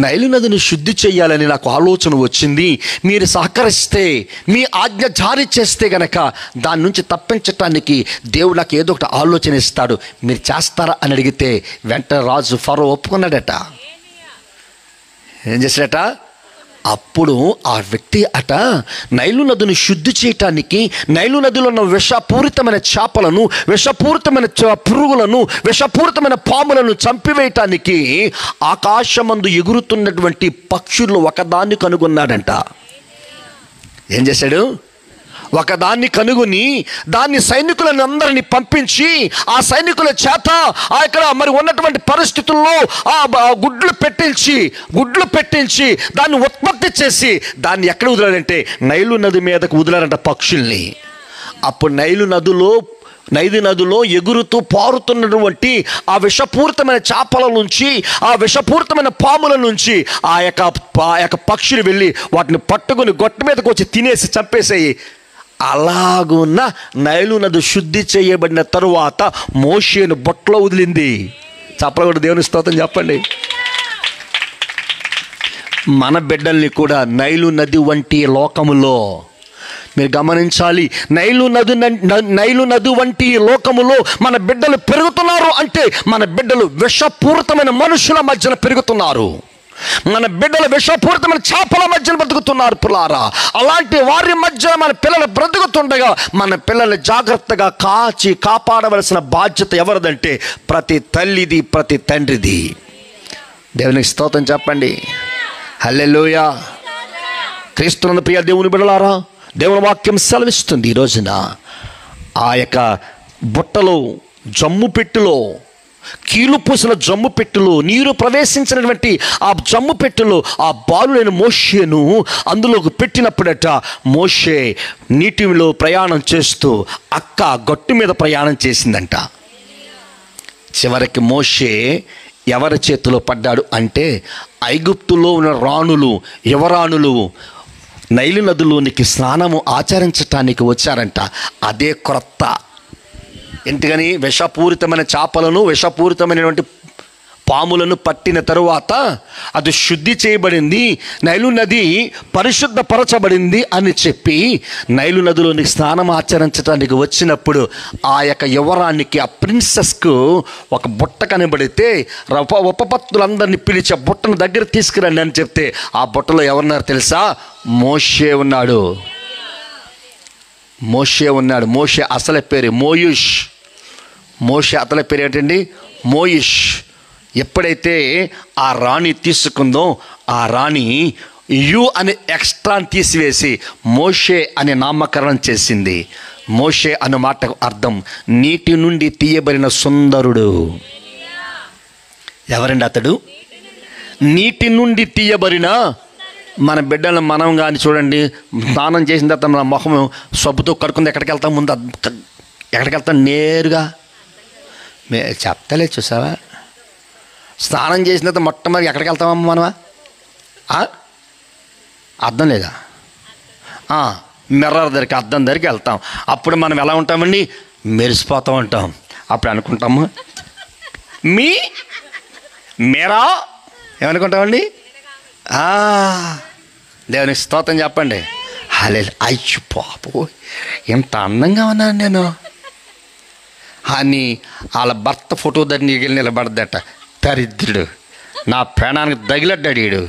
నైలు నదిని శుద్ధి చేయాలని నాకు ఆలోచన వచ్చింది. మీరు సహకరిస్తే, మీ ఆజ్ఞ జారీ చేస్తే గనక దాని నుంచి తప్పించటానికి దేవుడు నాకు ఏదో ఒకటి ఆలోచన ఇస్తాడు, మీరు చేస్తారా అని అడిగితే వెంటనే రాజు ఫరో ఒప్పుకున్నాడట. ఏం చేశాడట? అప్పుడు ఆ వ్యక్తి అట నైలు నదిని శుద్ధి చేయటానికి, నైలు నదిలో ఉన్న విషపూరితమైన చేపలను, విషపూరితమైన పురుగులను, విషపూరితమైన పాములను చంపివేయటానికి ఆకాశమందు ఎగురుతున్నటువంటి పక్షులు ఒకదాన్ని కనుగొన్నాడంట. ఏం చేశాడు? ఒకదాన్ని కనుగొని దాన్ని సైనికులను అందరినీ పంపించి ఆ సైనికుల చేత ఇక్కడ మరి ఉన్నటువంటి పరిస్థితుల్లో ఆ గుడ్లు పెట్టించి దాన్ని ఉత్పత్తి చేసి దాన్ని ఎక్కడ వదిలారంటే నైలు నది మీదకు వదిలారంట పక్షుల్ని. అప్పుడు నైలు నదిలో నైలు నదిలో ఎగురుతూ పారుతున్నటువంటి ఆ విషపూరితమైన చేపల నుంచి, ఆ విషపూరితమైన పాముల నుంచి ఆ యొక్క పక్షులు వెళ్ళి వాటిని పట్టుకుని గొట్ట మీదకి వచ్చి తినేసి చంపేసాయి. అలాగున్న నైలు నది శుద్ధి చేయబడిన తరువాత మోషేను బొట్టలో వదిలింది. చప్పలు కూడా దేవుని స్తోత్రం చెప్పండి. మన బిడ్డల్ని కూడా నైలు నది వంటి లోకములో మీరు గమనించాలి. నైలు నది వంటి లోకములో మన బిడ్డలు పెరుగుతున్నారు అంటే మన బిడ్డలు విషపూరితమైన మనుషుల మధ్యన పెరుగుతున్నారు. మన బిడ్డలు విషపూరితమైన చేపల మధ్యన బ్రతుకుతున్నారు పిల్లారా. అలాంటి వారి మధ్య మన పిల్లలు బ్రతుకుతుండగా మన పిల్లల్ని జాగ్రత్తగా కాపాడవలసిన బాధ్యత ఎవరిదంటే ప్రతి తల్లిది, ప్రతి తండ్రిది. దేవునికి స్తోత్రం చెప్పండి. హల్లెలూయా. క్రీస్తునందు ప్రియ దేవుని బిడ్డలారా, దేవుని వాక్యం సెలవిస్తుంది ఈ రోజున ఆ యొక్క బుట్టలో, జమ్ము పెట్టెలో, కీలు పూసిన జమ్ము పెట్టెలో, నీరు ప్రవేశించినటువంటి ఆ జమ్ము పెట్టెలో ఆ బాలుడైన మోషేను అందులోకి పెట్టినప్పుడట మోషే నీటిలో ప్రయాణం చేస్తూ అక్క గట్టు మీద ప్రయాణం చేసిందంట. చివరికి మోషే ఎవరి చేతిలో పడ్డాడు అంటే ఐగుప్తులో ఉన్న రాణులు, యువరాణులు నైలు నదిలోనికి స్నానము ఆచరించటానికి వచ్చారంట. అదే క్రొత్త. ఎందుకని విషపూరితమైన చేపలను, విషపూరితమైనటువంటి పాములను పట్టిన తరువాత అది శుద్ధి చేయబడింది, నైలు నది పరిశుద్ధపరచబడింది అని చెప్పి నైలు నదిలోని స్నానం ఆచరించడానికి వచ్చినప్పుడు ఆ యొక్క యువరానికి, ఆ ప్రిన్సెస్కు ఒక బుట్ట కనబడితే ఉపపత్తులందరినీ పిలిచి ఆ బుట్టను దగ్గర తీసుకురండి అని చెప్తే ఆ బుట్టలో ఎవరున్నారు తెలుసా? మోషే ఉన్నాడు. మోషే అసలు పేరు మోయిష్. మోషే అసలు పేరు ఏంటండి? మోయిష్. ఎప్పుడైతే ఆ రాణి తీసుకుందో ఆ రాణి యు అనే ఎక్స్ట్రాని తీసివేసి మోషే అనే నామకరణం చేసింది. మోషే అనే మాటకు అర్థం నీటి నుండి తీయబడిన సుందరుడు. ఎవరండి అతడు? నీటి నుండి తీయబడిన మన బిడ్డలను మనం కానీ చూడండి, స్నానం చేసిన తర్వాత మన మొహం సబ్బుతో కడుకుంది ఎక్కడికి వెళ్తాం? ముందు ఎక్కడికి వెళ్తాం? నేరుగా చెప్తలే, చూసావా? స్నానం చేసిన తర్వాత మొట్టమొదటి ఎక్కడికి వెళ్తామమ్మా మనమా? అర్థం లేదా? మిర్రర్ దగ్గరికి, అద్దం దగ్గరికి వెళ్తాం. అప్పుడు మనం ఎలా ఉంటామండి? మెరిసిపోతూ ఉంటాం. అప్పుడు అనుకుంటాము మీరా ఏమనుకుంటామండి? దేవునికి స్తోత్రం చెప్పండి. అయ్యో పాపో ఎంత అందంగా ఉన్నాను నేను అని వాళ్ళ భర్త ఫోటో దగ్గర నిలబడదట. దరిద్రుడు, నా ప్రాణానికి తగిలడ్డాడు వీడు.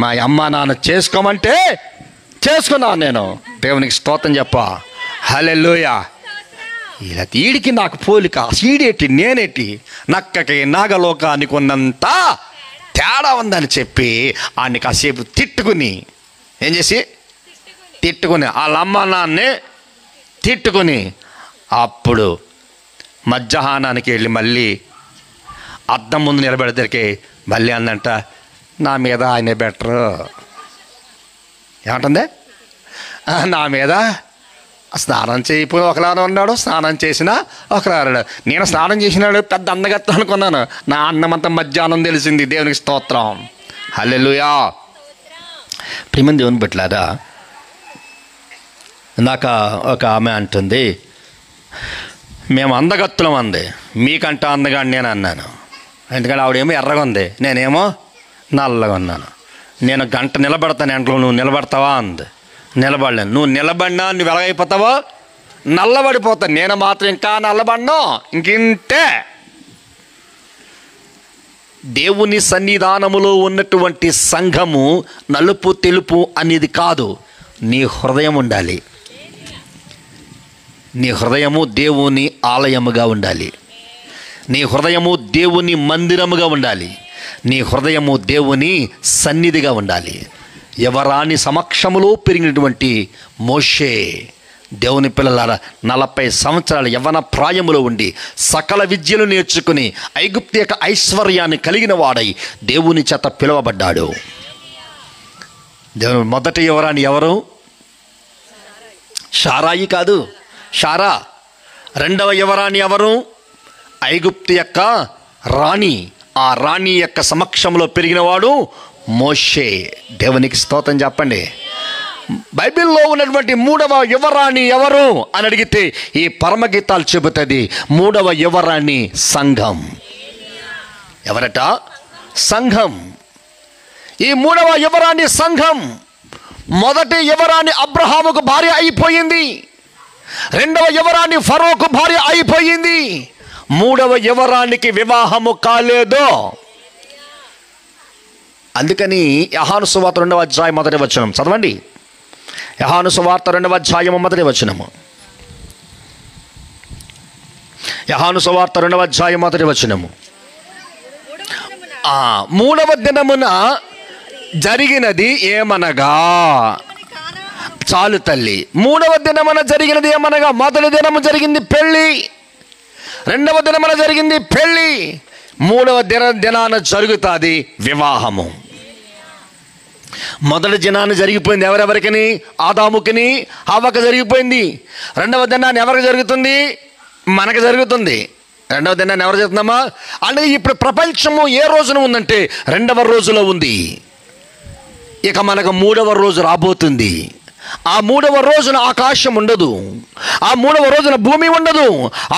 మా అమ్మ నాన్న చేసుకోమంటే చేసుకున్నాను నేను. దేవునికి స్తోత్రం చెప్ప. హల్లెలూయా. ఇలా వీడికి నాకు పోలిక, ఈడేటి నేనేటి, నక్కకి నాగలోకానికి ఉన్నంత తేడా ఉందని చెప్పి ఆయన్ని కాసేపు తిట్టుకుని, ఏం చేసి తిట్టుకుని, వాళ్ళ అమ్మ నాన్నే తిట్టుకుని అప్పుడు మధ్యాహ్నానికి వెళ్ళి మళ్ళీ అద్దం ముందు నిలబెడతారికి మళ్ళీ అందంట, నా మీద ఆయనే బెటరు. ఏమంటుంది? నా మీద స్నానం చేయకపోయి ఒకలానే ఉన్నాడు, స్నానం చేసినా ఒకలాడు. నేను స్నానం చేసినాడు పెద్ద అందగత్త అనుకున్నాను. నా అన్నమంతా మధ్యాహ్నం తెలిసింది. దేవునికి స్తోత్రం. హల్లెలూయా. ప్రియమైన దేవుని బిడ్డలారా, నాకు ఒక ఆమె అంటుంది, మేము అందగత్తులం అంది, మీకంటే అందగా నేను అన్నాను. ఎందుకంటే ఆవిడేమో ఎర్రగా ఉంది, నేనేమో నల్లగా ఉన్నాను. నేను గంట నిలబడతాను ఎంట్లో, నువ్వు నిలబడతావా అంది. నిలబడలేను. నువ్వు నిలబడినా నువ్వు వెలగైపోతావో? నల్లబడిపోతాను. నేను మాత్రం ఇంకా నల్లబడినో ఇంకింతే. దేవుని సన్నిధానములో ఉన్నటువంటి సంఘము నలుపు తెలుపు అనేది కాదు, నీ హృదయం ఉండాలి. నీ హృదయము దేవుని ఆలయముగా ఉండాలి. నీ హృదయము దేవుని మందిరముగా ఉండాలి. నీ హృదయము దేవుని సన్నిధిగా ఉండాలి. ఎవరాని సమక్షములో పెరిగినటువంటి మోషే దేవుని పిల్లలారా 40 సంవత్సరాల యవ్వన ప్రాయములో ఉండి సకల విద్యలు నేర్చుకుని ఐగుప్తు యొక్క ఐశ్వర్యాన్ని కలిగిన వాడై దేవుని చేత పిలువబడ్డాడు. దేవుని మొదటి యువరాణి ఎవరు? షారాయి కాదు, షారా. రెండవ యువరాణి ఎవరు? ఐగుప్తు యొక్క రాణి. ఆ రాణి యొక్క సమక్షంలో పెరిగినవాడు మోషే. దేవునికి స్తోత్రం చెప్పండి. బైబిల్లో ఉన్నటువంటి మూడవ యువరాణి ఎవరు అని అడిగితే ఈ పరమగీతాలు చెబుతుంది, మూడవ యువరాణి సంఘం. ఎవరట? సంఘం. ఈ మూడవ యువరాణి సంఘం. మొదటి యువరాణి అబ్రహాముకు భార్య అయిపోయింది, రెండవ యువరాణి ఫరోకు భార్య అయిపోయింది, మూడవ యువరానికి వివాహము కాలేదు. అందుకని యోహాను సువార్త 2వ అధ్యాయం 1వ వచనం చదవండి. యోహాను సువార్త 2వ అధ్యాయం 1వ వచనము. యోహాను సువార్త 2వ అధ్యాయం 1వ వచనము. మూడవ దినమున జరిగినది ఏమనగా, చాలు తల్లి, మూడవ దినమున జరిగినది ఏమనగా, మొదటి దినము జరిగింది పెళ్ళి, రెండవ దినమున జరిగింది పెళ్ళి, మూడవ దినాన జరుగుతుంది వివాహము. మొదటి దినాన్ని జరిగిపోయింది ఎవరెవరికని? ఆదాముకిని హవ్వకు జరిగిపోయింది. రెండవ దినాన్ని ఎవరికి జరుగుతుంది? మనకు జరుగుతుంది. రెండవ దినాన్ని ఎవరు జరుగుతుందమ్మా అంటే ఇప్పుడు ప్రపంచము ఏ రోజున ఉందంటే రెండవ రోజులో ఉంది. ఇక మనకు మూడవ రోజు రాబోతుంది. ఆ మూడవ రోజున ఆకాశం ఉండదు, ఆ మూడవ రోజున భూమి ఉండదు,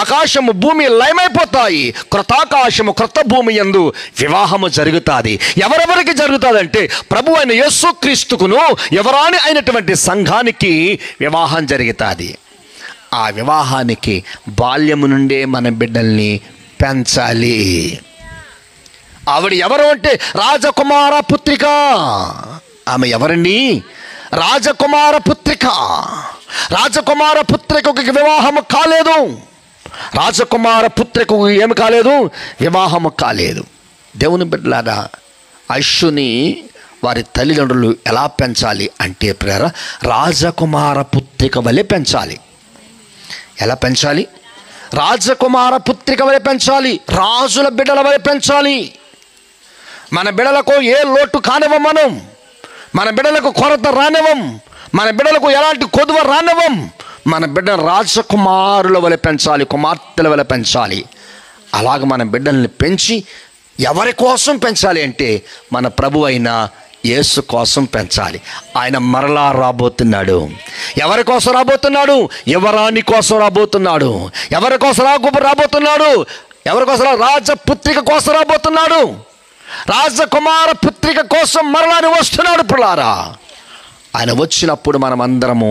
ఆకాశము భూమి లయమైపోతాయి, క్రొత్త ఆకాశము క్రొత్త భూమి యందు వివాహము జరుగుతుంది. ఎవరెవరికి జరుగుతుందంటే ప్రభు అయిన యేసుక్రీస్తుకును యువరాణి అయినటువంటి సంఘానికి వివాహం జరుగుతుంది. ఆ వివాహానికి బాల్యము నుండే మన బిడ్డల్ని పెంచాలి. ఆవిడ ఎవరు అంటే రాజకుమార పుత్రిక. ఆమె ఎవరండి? రాజకుమార పుత్రిక. రాజకుమార పుత్రికకు వివాహము కాలేదు. రాజకుమార పుత్రికకు ఏమి కాలేదు? వివాహము కాలేదు. దేవుని బిడ్డలారా, ఐషుని వారి తల్లిదండ్రులు ఎలా పెంచాలి అంటే ప్రేర రాజకుమార పుత్రిక వలె పెంచాలి. ఎలా పెంచాలి? రాజకుమార పుత్రిక వలె పెంచాలి, రాజుల బిడ్డల వలె పెంచాలి. మన బిడ్డలకు ఏ లోటు కానివ్వం, మన బిడ్డలకు కొరత రానివ్వం, మన బిడ్డలకు ఎలాంటి కొదువ రానివ్వం. మన బిడ్డను రాజకుమారుల వలె పెంచాలి, కుమార్తెల వలె పెంచాలి. అలాగ మన బిడ్డల్ని పెంచి ఎవరి కోసం పెంచాలి అంటే మన ప్రభు అయిన యేసు కోసం పెంచాలి. ఆయన మరలా రాబోతున్నాడు. ఎవరి కోసం రాబోతున్నాడు? యువరాణి కోసం రాబోతున్నాడు. ఎవరి కోసం రాబోతున్నాడు? ఎవరి కోసం? రాజపుత్రిక కోసం రాబోతున్నాడు. రాజకుమార పుత్రిక కోసం మరలాని వస్తున్నాడు. పిల్లారా, ఆయన వచ్చినప్పుడు మనం అందరము